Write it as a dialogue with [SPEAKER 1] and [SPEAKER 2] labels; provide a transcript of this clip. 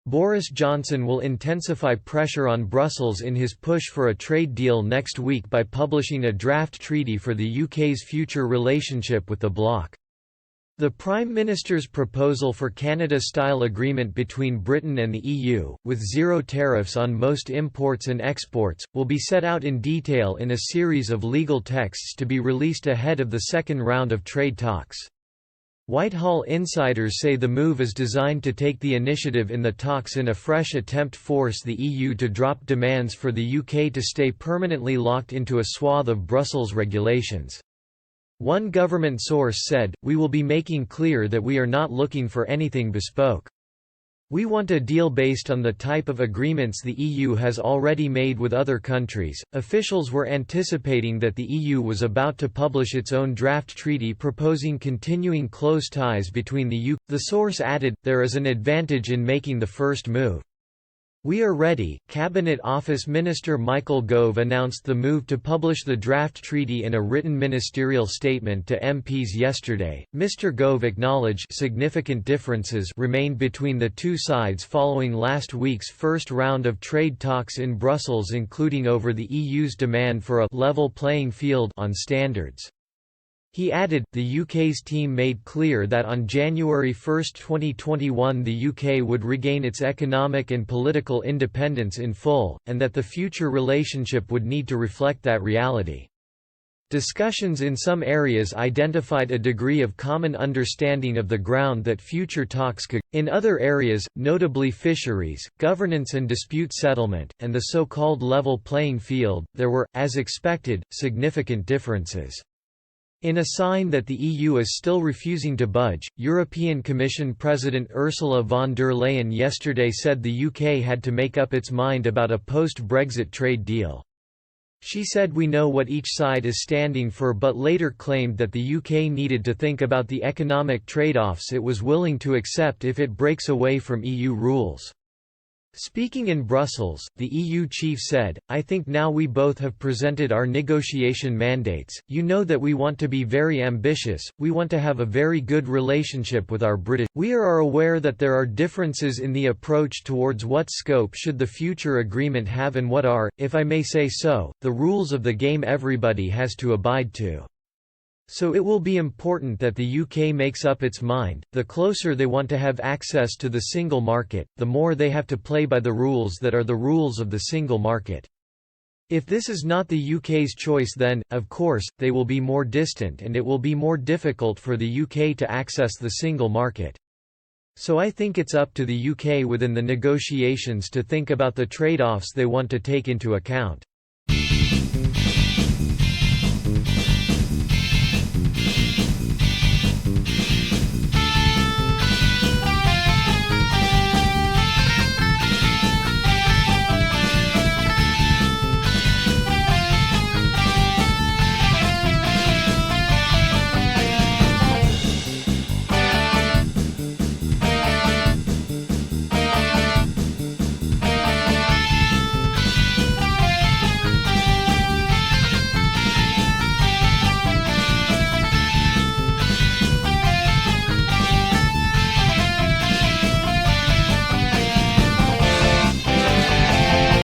[SPEAKER 1] Boris Johnson will intensify pressure on Brussels in his push for a trade deal next week by publishing a draft treaty for the UK's future relationship with the bloc. The Prime Minister's proposal for Canada-style agreement between Britain and the EU, with zero tariffs on most imports and exports, will be set out in detail in a series of legal texts to be released ahead of the second round of trade talks. Whitehall insiders say the move is designed to take the initiative in the talks in a fresh attempt to force the EU to drop demands for the UK to stay permanently locked into a swath of Brussels regulations. One government source said, "We will be making clear that we are not looking for anything bespoke. We want a deal based on the type of agreements the EU has already made with other countries." Officials were anticipating that the EU was about to publish its own draft treaty proposing continuing close ties between the UK. The source added, "There is an advantage in making the first move. We are ready." Cabinet Office Minister Michael Gove announced the move to publish the draft treaty in a written ministerial statement to MPs yesterday. Mr. Gove acknowledged significant differences remained between the two sides following last week's first round of trade talks in Brussels, including over the EU's demand for a level playing field on standards. He added, the UK's team made clear that on January 1, 2021 the UK would regain its economic and political independence in full, and that the future relationship would need to reflect that reality. Discussions in some areas identified a degree of common understanding of the ground that future talks could. In other areas, notably fisheries, governance and dispute settlement, and the so-called level playing field, there were, as expected, significant differences. In a sign that the EU is still refusing to budge, European Commission President Ursula von der Leyen yesterday said the UK had to make up its mind about a post-Brexit trade deal. She said we know what each side is standing for, but later claimed that the UK needed to think about the economic trade-offs it was willing to accept if it breaks away from EU rules. Speaking in Brussels, the EU chief said, "I think now we both have presented our negotiation mandates. You know that we want to be very ambitious, we want to have a very good relationship with our British. We are aware that there are differences in the approach towards what scope should the future agreement have and what are, if I may say so, the rules of the game everybody has to abide to. So it will be important that the UK makes up its mind. The closer they want to have access to the single market, the more they have to play by the rules that are the rules of the single market. If this is not the UK's choice, then, of course, they will be more distant and it will be more difficult for the UK to access the single market. So I think it's up to the UK within the negotiations to think about the trade-offs they want to take into account."